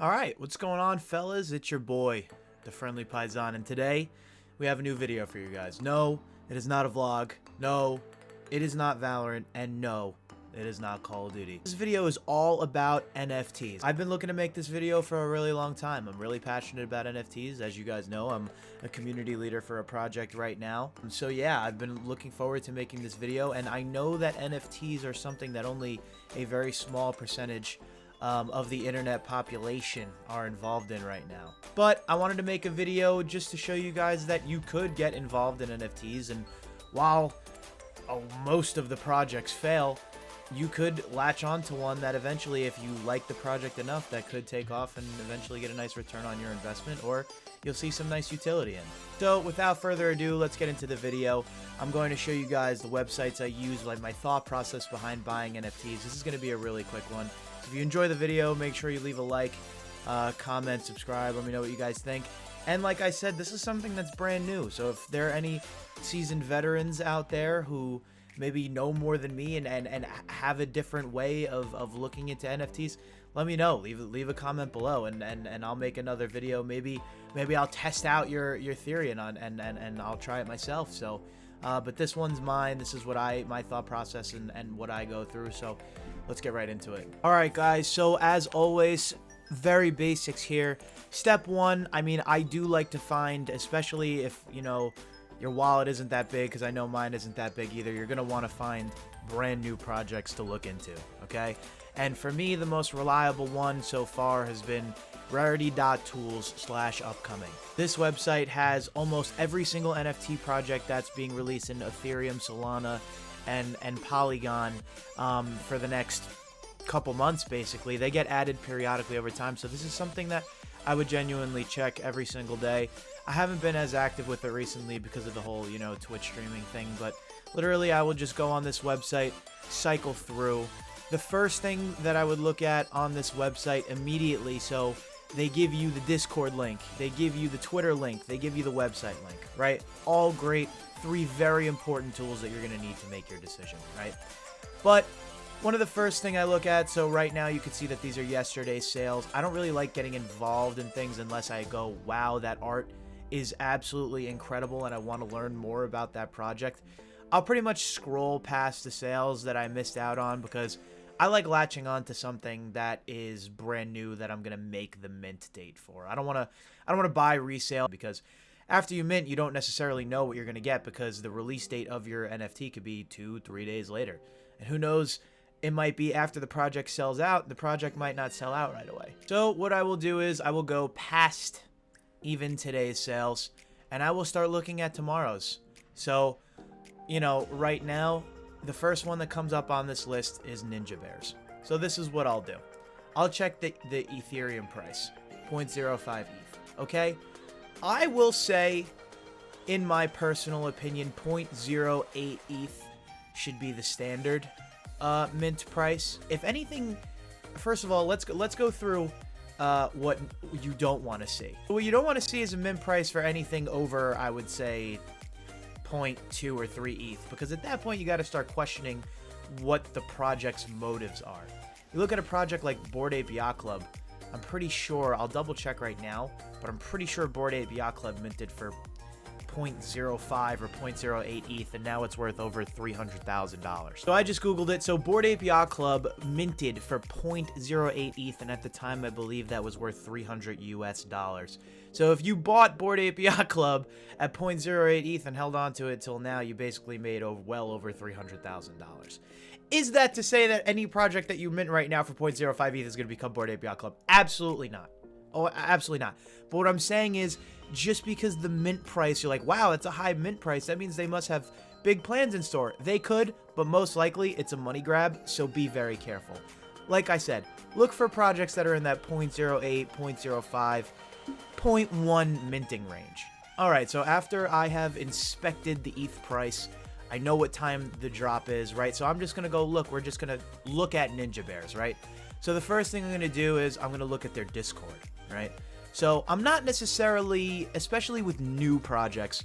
Alright, what's going on, fellas? It's your boy, the Friendly Paisan, and today we have a new video for you guys. No, it is not a vlog. No, it is not Valorant. And no, it is not Call of Duty. This video is all about NFTs. I've been looking to make this video for a really long time. I'm really passionate about NFTs. As you guys know, I'm a community leader for a project right now. So yeah, I've been looking forward to making this video, and I know that NFTs are something that only a very small percentage of the internet population are involved in right now. But I wanted to make a video just to show you guys that you could get involved in NFTs, and while most of the projects fail, you could latch on to one that eventually, if you like the project enough, that could take off and eventually get a nice return on your investment, or you'll see some nice utility in. So without further ado, let's get into the video. I'm going to show you guys the websites I use, like my thought process behind buying NFTs. This is going to be a really quick one. So if you enjoy the video, make sure you leave a like, comment, subscribe, let me know what you guys think. And like I said, this is something that's brand new, so if there are any seasoned veterans out there who maybe know more than me and have a different way of looking into NFTs, let me know. Leave a comment below, and I'll make another video. Maybe I'll test out your theory and I'll try it myself. So but this one's mine. This is what my thought process and what I go through. So let's get right into it. All right, guys. So as always, very basics here. Step one, I mean, I do like to find, especially if, you know, your wallet isn't that big, because I know mine isn't that big either, you're going to want to find brand new projects to look into, okay? And for me, the most reliable one so far has been rarity.tools/upcoming. This website has almost every single NFT project that's being released in Ethereum, Solana, and Polygon for the next couple months, basically. They get added periodically over time, so this is something that I would genuinely check every single day. I haven't been as active with it recently because of the whole, you know, Twitch streaming thing, but literally I will just go on this website, cycle through. The first thing that I would look at on this website immediately, so they give you the Discord link, they give you the Twitter link, they give you the website link, right? All great, three very important tools that you're going to need to make your decision, right? But one of the first thing I look at, so right now you can see that these are yesterday's sales. I don't really like getting involved in things unless I go, wow, that art is absolutely incredible and I want to learn more about that project. I'll pretty much scroll past the sales that I missed out on because I like latching on to something that is brand new that I'm going to make the mint date for. I don't want to buy resale, because after you mint, you don't necessarily know what you're going to get, because the release date of your NFT could be 2-3 days later. And who knows, it might be after the project sells out, the project might not sell out right away. So what I will do is I will go past even today's sales and I will start looking at tomorrow's. So, you know, right now, the first one that comes up on this list is Ninja Bears. So this is what I'll do. I'll check the Ethereum price, 0.05 ETH, okay? I will say, in my personal opinion, 0.08 ETH should be the standard mint price. If anything, first of all, let's go through what you don't want to see. What you don't want to see is a mint price for anything over, I would say, 0.2 or 3 ETH, because at that point you got to start questioning what the project's motives are. You look at a project like Bored Ape Yacht Club, I'm pretty sure, I'll double check right now, but I'm pretty sure Bored Ape Yacht Club minted for 0.05 or 0.08 ETH, and now it's worth over $300,000. So I just googled it. So Bored Ape Yacht Club minted for 0.08 ETH, and at the time I believe that was worth $300 US. So if you bought Bored Ape Yacht Club at 0.08 ETH and held on to it till now, you basically made well over $300,000. Is that to say that any project that you mint right now for 0.05 ETH is going to become Bored Ape Yacht Club? Absolutely not. Oh, absolutely not. But what I'm saying is, just because the mint price, you're like, wow, that's a high mint price, that means they must have big plans in store. They could, but most likely it's a money grab, so be very careful. Like I said, look for projects that are in that 0.08, 0.05, 0.1 minting range. Alright, so after I have inspected the ETH price, I know what time the drop is, right? So I'm just going to go look. We're just going to look at Ninja Bears, right? So the first thing I'm going to do is I'm going to look at their Discord, right? So I'm not necessarily, especially with new projects,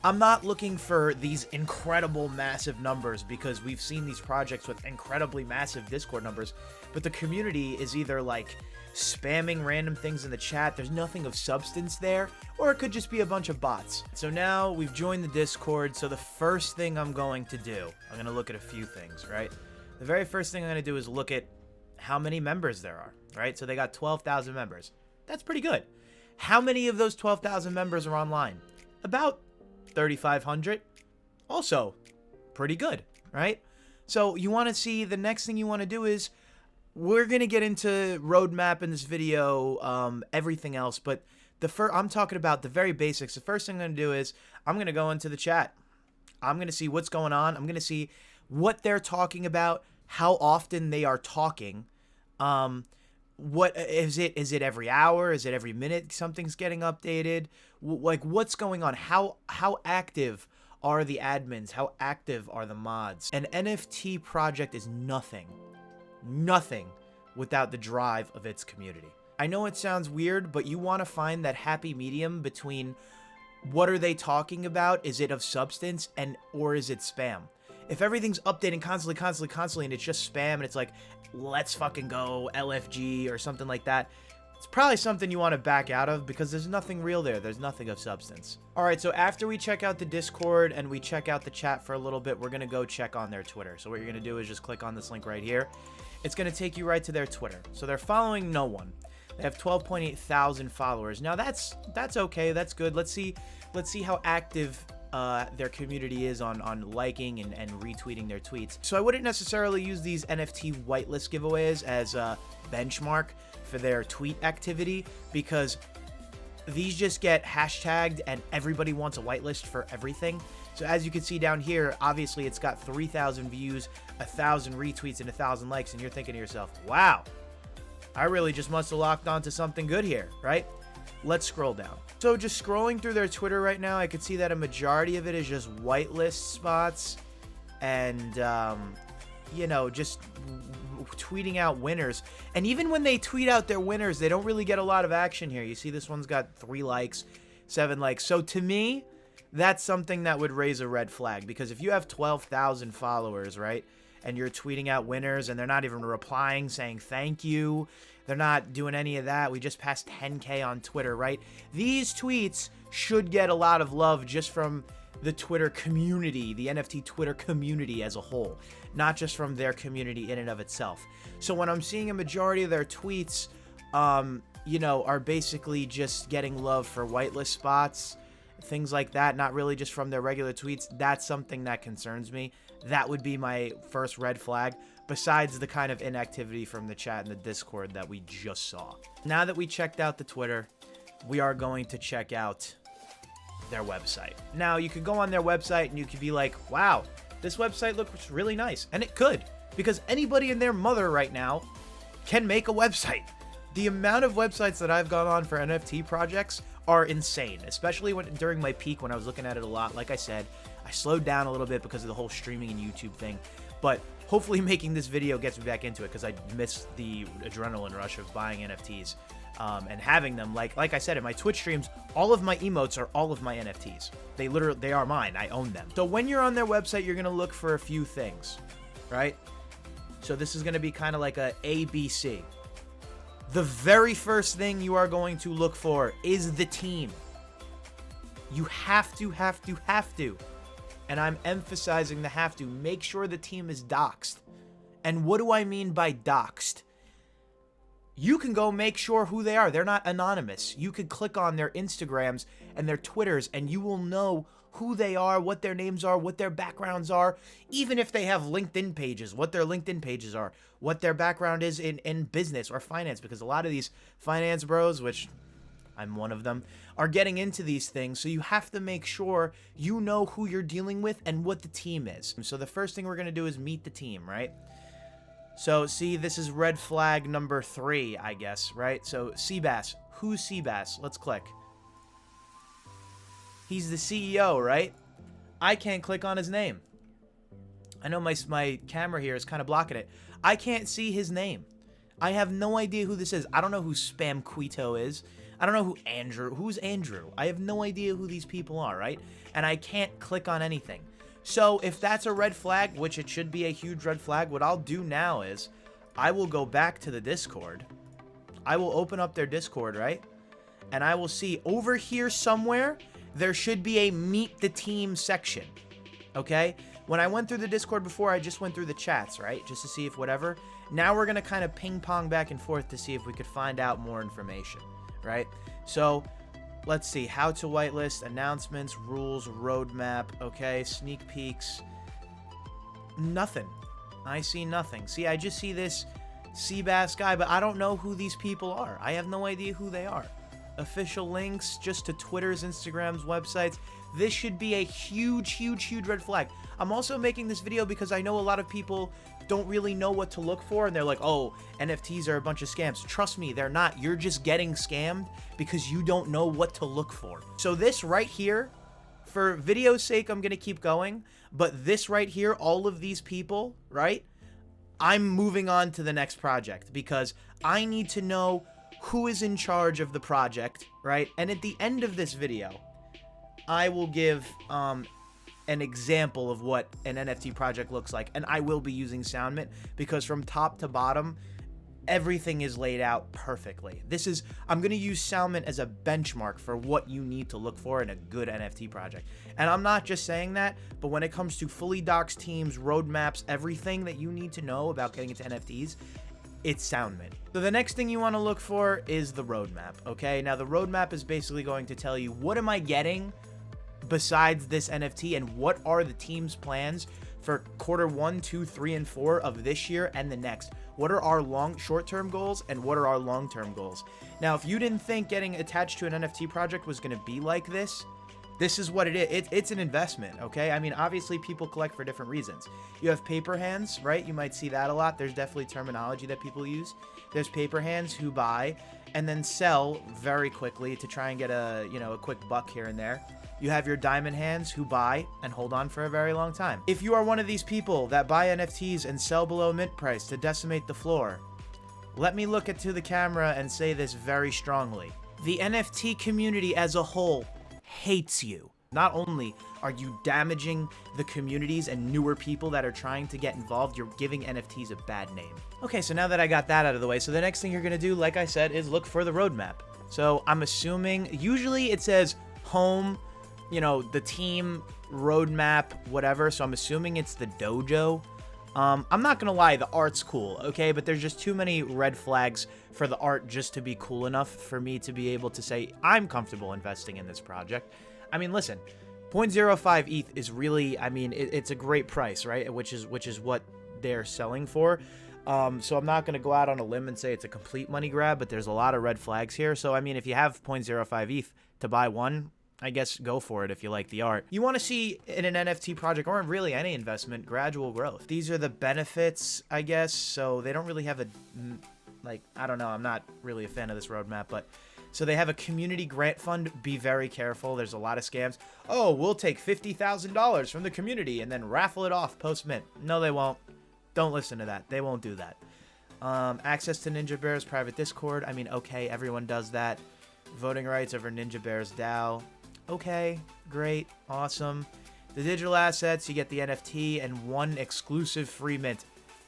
I'm not looking for these incredible massive numbers, because we've seen these projects with incredibly massive Discord numbers, but the community is either like spamming random things in the chat. There's nothing of substance there, or it could just be a bunch of bots. So now we've joined the Discord. So the first thing I'm going to do, I'm going to look at a few things, right? The very first thing I'm going to do is look at how many members there are, right? So they got 12,000 members. That's pretty good. How many of those 12,000 members are online? About 3,500. Also, pretty good, right? So you want to see, the next thing you want to do is, we're going to get into roadmap in this video, everything else, but I'm talking about the very basics. The first thing I'm going to do is I'm going to go into the chat. I'm going to see what's going on. I'm going to see what they're talking about, how often they are talking. What is it? Is it every hour? Is it every minute something's getting updated? Like, what's going on? How active are the admins? How active are the mods? An NFT project is nothing without the drive of its community. I know it sounds weird, but you want to find that happy medium between what are they talking about? Is it of substance, or is it spam? If everything's updating constantly, and it's just spam, and it's like, let's fucking go LFG or something like that, it's probably something you want to back out of, because there's nothing real there. There's nothing of substance. All right, so after we check out the Discord and we check out the chat for a little bit, we're going to go check on their Twitter. So what you're going to do is just click on this link right here. It's going to take you right to their Twitter. So they're following no one. They have 12.8 thousand followers. Now that's okay. That's good. Let's see how active their community is on liking and retweeting their tweets. So I wouldn't necessarily use these NFT whitelist giveaways as a benchmark for their tweet activity, because these just get hashtagged and everybody wants a whitelist for everything. So as you can see down here, obviously it's got 3,000 views, 1,000 retweets, and 1,000 likes, and you're thinking to yourself, wow, I really just must have locked onto something good here, right? Let's scroll down. So just scrolling through their Twitter right now, I could see that a majority of it is just whitelist spots and, you know, just tweeting out winners. And even when they tweet out their winners, they don't really get a lot of action here. You see this one's got 3 likes, 7 likes. So to me, that's something that would raise a red flag, because if you have 12,000 followers, right, and you're tweeting out winners and they're not even replying saying thank you, they're not doing any of that. We just passed 10K on Twitter, right? These tweets should get a lot of love just from the Twitter community, the NFT Twitter community as a whole, not just from their community in and of itself. So when I'm seeing a majority of their tweets, you know, are basically just getting love for whitelist spots, things like that, not really just from their regular tweets, that's something that concerns me. That would be my first red flag, besides the kind of inactivity from the chat and the Discord that we just saw. Now that we checked out the Twitter, we are going to check out their website. Now, you could go on their website and you could be like, wow, this website looks really nice. And it could, because anybody and their mother right now can make a website. The amount of websites that I've gone on for NFT projects are insane, especially during my peak when I was looking at it a lot. Like I said, I slowed down a little bit because of the whole streaming and YouTube thing, but hopefully making this video gets me back into it, because I missed the adrenaline rush of buying NFTs and having them. Like I said, in my Twitch streams, all of my emotes are all of my NFTs. They are mine. I own them. So when you're on their website, you're going to look for a few things, right? So this is going to be kind of like a ABC. The very first thing you are going to look for is the team. You have to, and I'm emphasizing the have to, make sure the team is doxed. And what do I mean by doxed? You can go make sure who they are. They're not anonymous. You could click on their Instagrams and their Twitters, and you will know who they are, what their names are, what their backgrounds are, even if they have LinkedIn pages, what their LinkedIn pages are, what their background is in business or finance, because a lot of these finance bros, which I'm one of them, are getting into these things. So you have to make sure you know who you're dealing with and what the team is. So the first thing we're going to do is meet the team, right? So see, this is red flag number 3, I guess, right? So Seabass, who's Seabass? Let's click. He's the CEO, right? I can't click on his name. I know my camera here is kind of blocking it. I can't see his name. I have no idea who this is. I don't know who Spam Quito is. I don't know who's Andrew. I have no idea who these people are, right? And I can't click on anything. So if that's a red flag, which it should be a huge red flag, what I'll do now is I will go back to the Discord. I will open up their Discord, right? And I will see over here somewhere, there should be a meet the team section, okay? When I went through the Discord before, I just went through the chats, right? Just to see if whatever. Now we're going to kind of ping pong back and forth to see if we could find out more information, right? So let's see. How to whitelist, announcements, rules, roadmap, okay? Sneak peeks. Nothing. I see nothing. See, I just see this Seabass guy, but I don't know who these people are. I have no idea who they are. Official links just to Twitter's, Instagram's, websites. This should be a huge, huge, huge red flag. I'm also making this video because I know a lot of people don't really know what to look for, and they're like, oh, NFTs are a bunch of scams. Trust me, they're not. You're just getting scammed because you don't know what to look for. So this right here, for video's sake, I'm going to keep going, but this right here, all of these people, right, I'm moving on to the next project because I need to know who is in charge of the project, right? And at the end of this video, I will give an example of what an NFT project looks like, and I will be using SoundMint because from top to bottom, everything is laid out perfectly. I'm going to use SoundMint as a benchmark for what you need to look for in a good NFT project. And I'm not just saying that, but when it comes to fully doxed teams, roadmaps, everything that you need to know about getting into NFTs, it's SoundMint. So the next thing you want to look for is the roadmap, okay? Now the roadmap is basically going to tell you, what am I getting besides this NFT, and what are the team's plans for quarter 1, 2, 3, and 4 of this year and the next? What are our short-term goals and what are our long-term goals? Now, if you didn't think getting attached to an NFT project was going to be like this is what it is. It's an investment, okay? I mean, obviously people collect for different reasons. You have paper hands, right? You might see that a lot. There's definitely terminology that people use. There's paper hands who buy and then sell very quickly to try and get a quick buck here and there. You have your diamond hands who buy and hold on for a very long time. If you are one of these people that buy NFTs and sell below mint price to decimate the floor, let me look into the camera and say this very strongly. The NFT community as a whole hates you. Not only are you damaging the communities and newer people that are trying to get involved, you're giving NFTs a bad name. Okay, so now that I got that out of the way, so the next thing you're gonna do, like I said, is look for the roadmap. So I'm assuming, usually it says home, the team, roadmap, whatever, so I'm assuming it's the dojo. I'm not gonna lie, the art's cool, okay, but there's just too many red flags for the art just to be cool enough for me to be able to say I'm comfortable investing in this project. I mean, listen, 0.05 ETH is really, I mean, it's a great price, right? Which is what they're selling for. So I'm not gonna go out on a limb and say it's a complete money grab, but there's a lot of red flags here. So I mean, if you have 0.05 ETH to buy one, I guess go for it if you like the art. You want to see in an NFT project, or really any investment, gradual growth. These are the benefits, I guess. So they don't really have a, I don't know, I'm not really a fan of this roadmap, but so they have a community grant fund. Be very careful. There's a lot of scams. Oh, we'll take $50,000 from the community and then raffle it off post-mint. No, they won't. Don't listen to that. They won't do that. Access to Ninja Bear's private Discord. I mean, okay, everyone does that. Voting rights over Ninja Bear's DAO. Okay, great, awesome. The digital assets, you get the NFT and one exclusive free mint.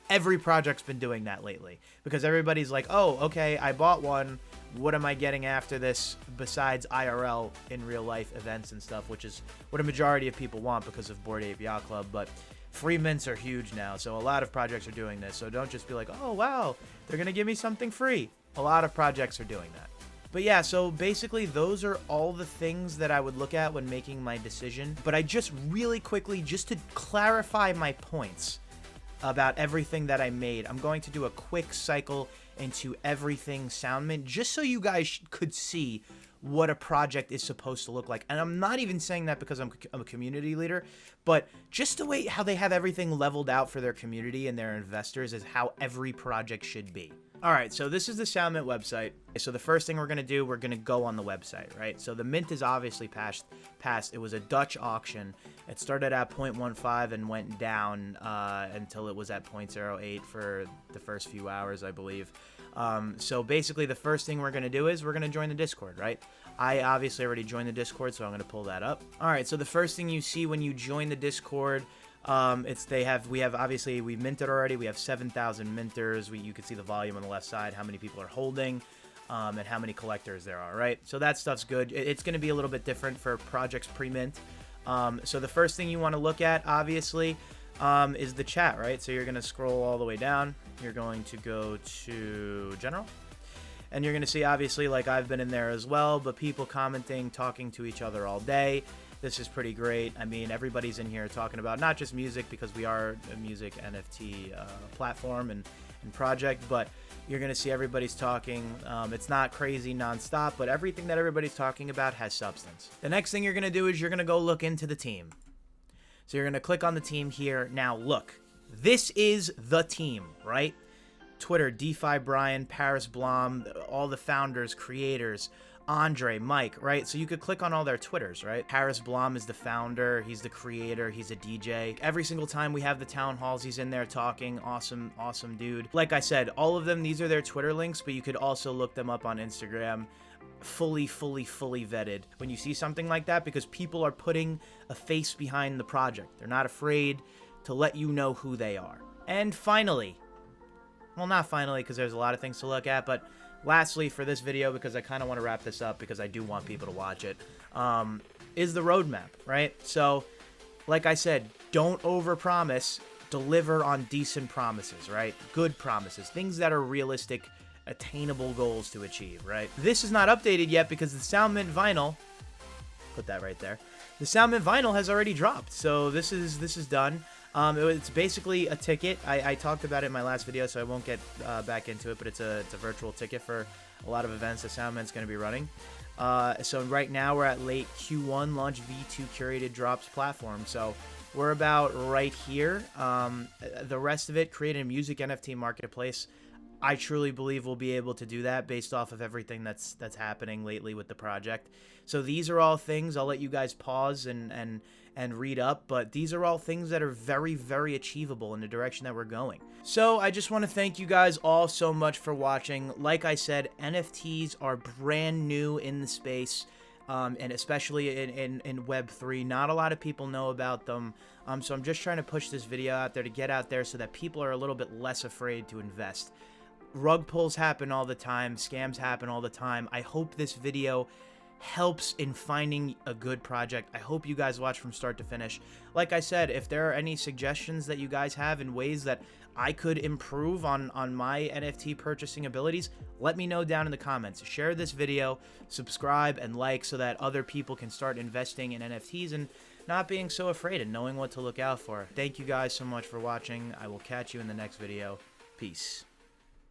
Every project's been doing that lately because everybody's like, oh, okay, I bought one. What am I getting after this besides IRL in real life events and stuff, which is what a majority of people want because of Bored Ape Yacht Club. But free mints are huge now, so a lot of projects are doing this. So don't just be like, oh, wow, they're going to give me something free. A lot of projects are doing that. But yeah, so basically those are all the things that I would look at when making my decision. But I just really quickly, just to clarify my points about everything that I made, I'm going to do a quick cycle into everything SoundMint just so you guys could see what a project is supposed to look like. And I'm not even saying that because I'm a community leader, but just the way how they have everything leveled out for their community and their investors is how every project should be. All right, so this is the SoundMint website. So the first thing we're going to do, we're going to go on the website, right? So the mint is obviously passed. It was a Dutch auction. It started at 0.15 and went down until it was at 0.08 for the first few hours, I believe. So basically the first thing we're going to do is we're going to join the Discord, right? I obviously already joined the Discord, so I'm going to pull that up. All right, so the first thing you see when you join the Discord, we minted already. We have 7,000 minters. You can see the volume on the left side, how many people are holding. and how many collectors there are, right? So that stuff's good. It's going to be a little bit different for projects pre-mint. So the first thing you want to look at, obviously, is the chat, right? So you're going to scroll all the way down. You're going to go to General. And you're going to see, obviously, like I've been in there as well, but people commenting, talking to each other all day. This is pretty great. I mean, everybody's in here talking about not just music, because we are a music NFT platform and project, but you're going to see everybody's talking. It's not crazy nonstop, but everything that everybody's talking about has substance. The next thing you're going to do is you're going to go look into the team. So you're going to click on the team here. Now, look, this is the team, right? Twitter, DeFi Brian, Paris Blom, all the founders, creators, Andre, Mike, right? So you could click on all their Twitters, right? Paris Blom is the founder. He's the creator. He's a DJ. Every single time we have the town halls, he's in there talking. Awesome, awesome dude. Like I said, all of them, these are their Twitter links, but you could also look them up on Instagram. Fully vetted when you see something like that, because people are putting a face behind the project. They're not afraid to let you know who they are. And finally, well, not finally, because there's a lot of things to look at, but lastly for this video, because I kind of want to wrap this up because I do want people to watch it, is the roadmap, right? So, like I said, don't overpromise, deliver on decent promises, right? Good promises, things that are realistic, attainable goals to achieve, right? This is not updated yet because the Soundmint vinyl, put that right there, the Soundmint vinyl has already dropped, so this is done. It's basically a ticket. I talked about it in my last video, so I won't get back into it, but it's a virtual ticket for a lot of events that Soundmint's going to be running. So right now we're at late Q1 launch V2 curated drops platform, so we're about right here. The rest of it, create a music NFT marketplace. I truly believe we'll be able to do that based off of everything that's happening lately with the project. So these are all things, I'll let you guys pause and read up, but these are all things that are very, very achievable in the direction that we're going. So I just want to thank you guys all so much for watching. Like I said, NFTs are brand new in the space, and especially in Web3. Not a lot of people know about them. So I'm just trying to push this video out there to get out there so that people are a little bit less afraid to invest. Rug pulls happen all the time, scams happen all the time. I hope this video helps in finding a good project. I hope you guys watch from start to finish. Like I said, if there are any suggestions that you guys have in ways that I could improve on my NFT purchasing abilities, let me know down in the comments. Share this video, subscribe, and like so that other people can start investing in NFTs and not being so afraid and knowing what to look out for. Thank you guys so much for watching. I will catch you in the next video. Peace.